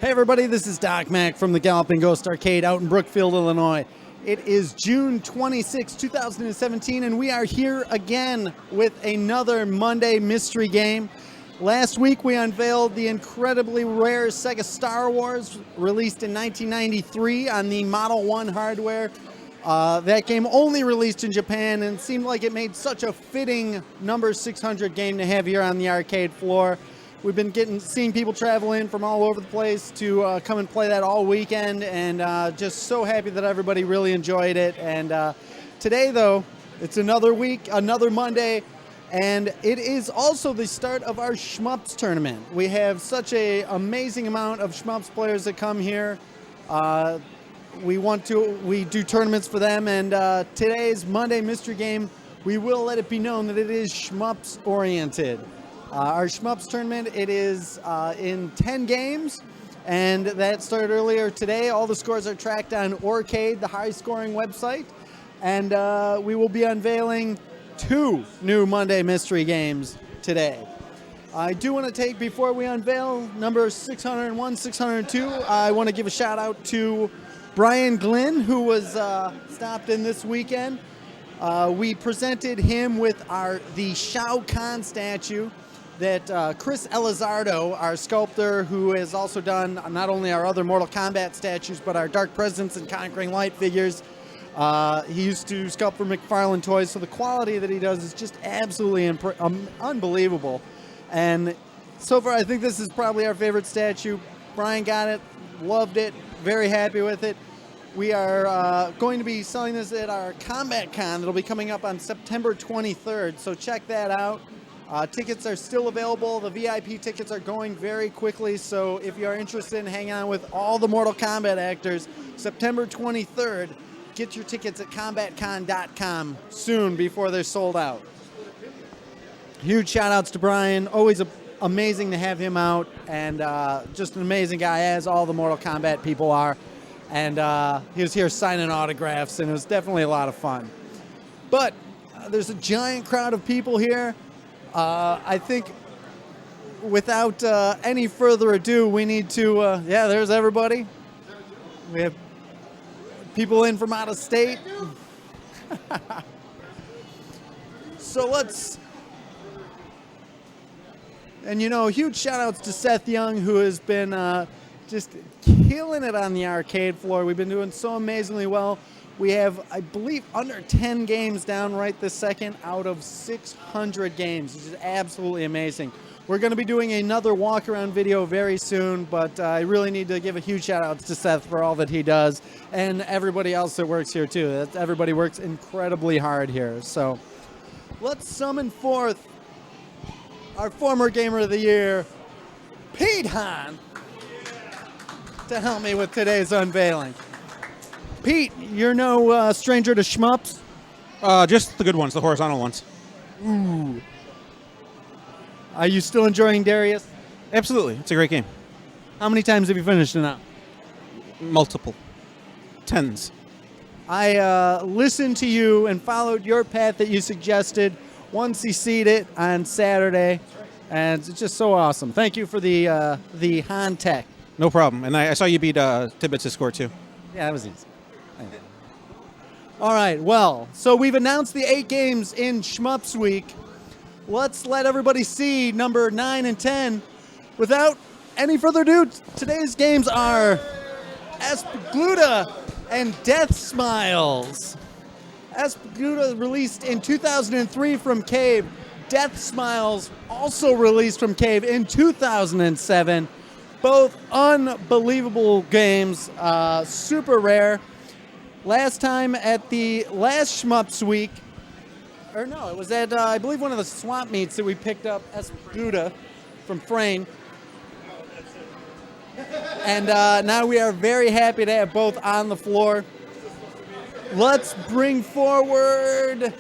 Hey everybody, this is Doc Mack from the Galloping Ghost Arcade out in Brookfield, Illinois. It is June 26, 2017, and we are here again with another Monday mystery game. Last week we unveiled the incredibly rare Sega Star Wars, released in 1993 on the Model 1 hardware. That game only released in Japan, and it seemed like it made such a fitting number 600 game to have here on the arcade floor. We've been seeing people travel in from all over the place to come and play that all weekend, and just so happy that everybody really enjoyed it. And today, though, it's another week, another Monday, and it is also the start of our Shmups tournament. We have such an amazing amount of Shmups players that come here. We do tournaments for them, and today's Monday mystery game, we will let it be known that it is Shmups oriented. Our Shmups tournament, it is in 10 games, and that started earlier today. All the scores are tracked on Aurcade, the high-scoring website, and we will be unveiling 2 new Monday mystery games today. I do want to take, before we unveil number 601, 602, I want to give a shout-out to Brian Glynn, who was stopped in this weekend. We presented him with the Shao Kahn statue that Chris Elizardo, our sculptor, who has also done not only our other Mortal Kombat statues, but our Dark Presence and Conquering Light figures. He used to sculpt for McFarlane Toys, so the quality that he does is just absolutely unbelievable. And so far, I think this is probably our favorite statue. Brian got it, loved it, very happy with it. We are going to be selling this at our Combat Con that'll be coming up on September 23rd, so check that out. Tickets are still available. The VIP tickets are going very quickly, so if you are interested in hanging out with all the Mortal Kombat actors, September 23rd, get your tickets at combatcon.com soon before they're sold out. Huge shout-outs to Brian. Always amazing to have him out, and just an amazing guy, as all the Mortal Kombat people are. And he was here signing autographs, and it was definitely a lot of fun. But there's a giant crowd of people here. I think without any further ado, we need to, yeah, there's everybody. We have people in from out of state. So let's, and huge shout outs to Seth Young, who has been just killing it on the arcade floor. We've been doing so amazingly well. We have, I believe, under 10 games down right this second out of 600 games, which is absolutely amazing. We're going to be doing another walk-around video very soon, but I really need to give a huge shout-out to Seth for all that he does, and everybody else that works here, too. Everybody works incredibly hard here. So let's summon forth our former Gamer of the Year, Pete Hahn, to help me with today's unveiling. Pete, you're no stranger to Shmups? Just the good ones, the horizontal ones. Ooh. Are you still enjoying Darius? Absolutely. It's a great game. How many times have you finished it now? Multiple. Tens. I listened to you and followed your path that you suggested. Once you seed it on Saturday, and it's just so awesome. Thank you for the Han Tech. No problem. And I saw you beat Tibbets' score, too. Yeah, that was easy. All right, well, so we've announced the 8 games in Shmups Week. Let's let everybody see number 9 and 10. Without any further ado, today's games are Espgluda and Death Smiles. Espgluda released in 2003 from Cave. Death Smiles also released from Cave in 2007. Both unbelievable games, super rare. Last time at the last Shmups Week, or no, it was at, I believe, one of the swamp meets that we picked up Espgluda from Frayne. And now we are very happy to have both on the floor. Let's bring forward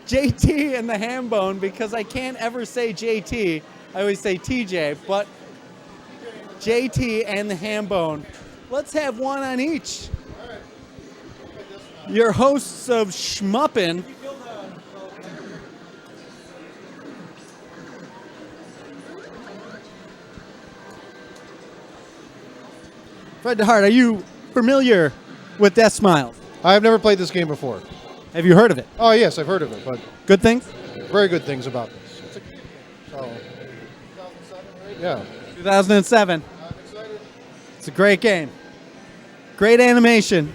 JT and the Hambone, because I can't ever say JT. I always say TJ, but JT and the Hambone. Let's have one on each. Your hosts of Shmuppin'. Fred DeHart, are you familiar with Death Smiles? I've never played this game before. Have you heard of it? Oh, yes, I've heard of it, but Good things? very good things about this. So, yeah. 2007. It's a great game. Great animation.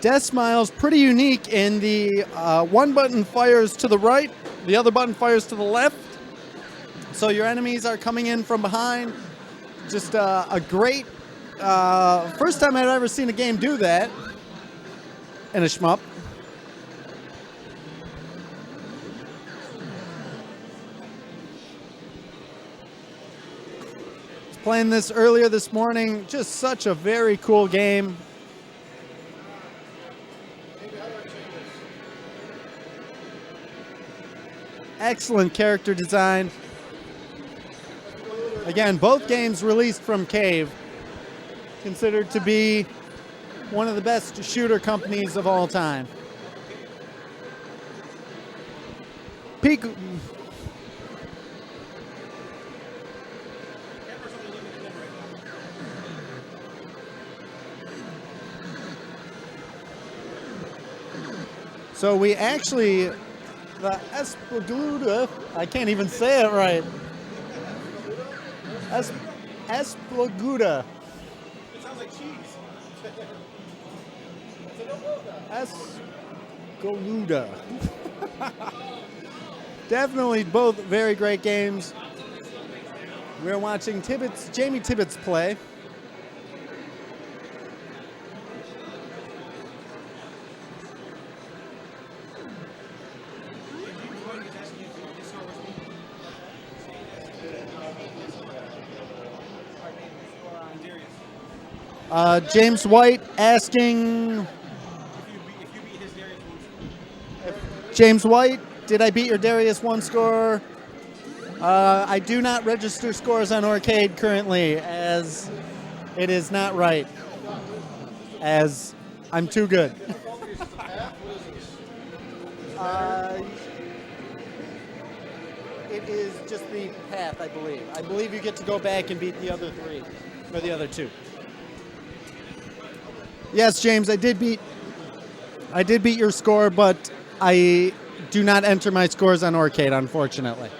Death Smiles, pretty unique in the one button fires to the right, the other button fires to the left. So your enemies are coming in from behind. Just a great, first time I've ever seen a game do that in a shmup. Was playing this earlier this morning, just such a very cool game. Excellent character design. Again, both games released from Cave, considered to be one of the best shooter companies of all time. Peak. So we actually, the Esplagluda, I can't even say it right. Esplagluda. It sounds like cheese. Esplagluda. Definitely both very great games. We're watching Jamie Tibbetts play. James White asking, James White, did I beat your Darius 1 score? I do not register scores on Arcade currently, as it is not right, as I'm too good. It is just the path, I believe. I believe you get to go back and beat the other three, or the other two. Yes, James, I did beat your score, but I do not enter my scores on Arcade, unfortunately.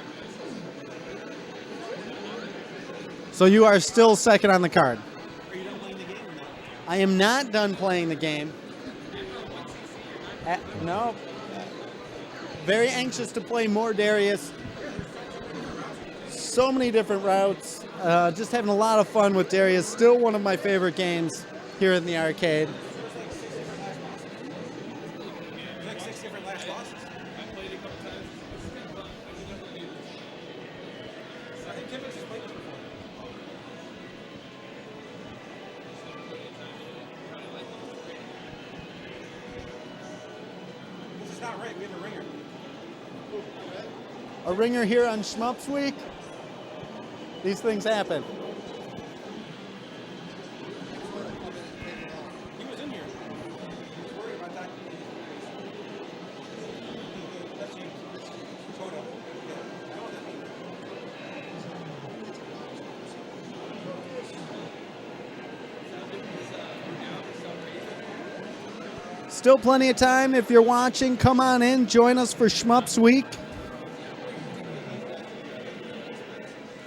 So you are still second on the card. Are you done playing the game or not? I am not done playing the game. No. Very anxious to play more Darius. So many different routes. Just having a lot of fun with Darius. Still one of my favorite games here in the arcade. Like 6 different last bosses. I played it a couple times. I think Tibbetts has played it before. This is not right. We have a ringer. A ringer here on Shmups Week. These things happen. He was in here. He was worried about that. That's James. Toto. Yeah. I know what that means. Still plenty of time. If you're watching, come on in. Join us for Shmups Week.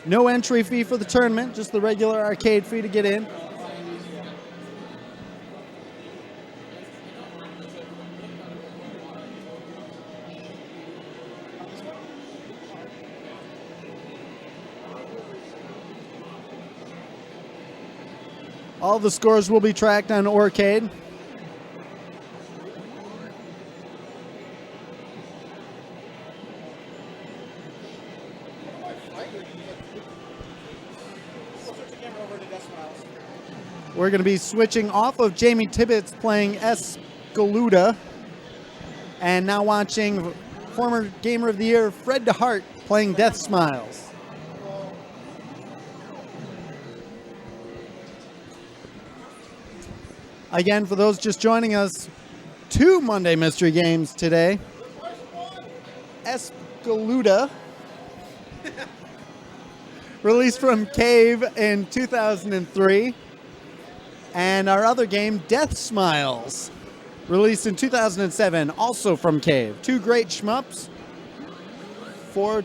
No entry fee for the tournament, just the regular arcade fee to get in. All the scores will be tracked on Arcade. We're going to be switching off of Jamie Tibbetts playing Esgaluda, and now watching former Gamer of the Year Fred DeHart playing Death Smiles. Again, for those just joining us, 2 Monday mystery games today. Escaluda, released from Cave in 2003. And our other game, Death Smiles, released in 2007, also from Cave. 2 great shmups for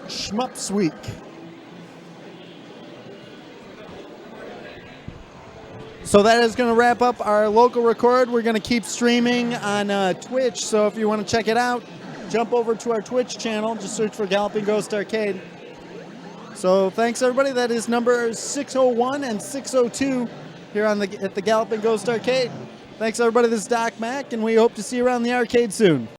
Shmups Week. So that is going to wrap up our local record. We're going to keep streaming on Twitch, so if you want to check it out, jump over to our Twitch channel. Just search for Galloping Ghost Arcade. So thanks, everybody. That is number 601 and 602 here at the Galloping Ghost Arcade. Thanks, everybody. This is Doc Mack, and we hope to see you around the arcade soon.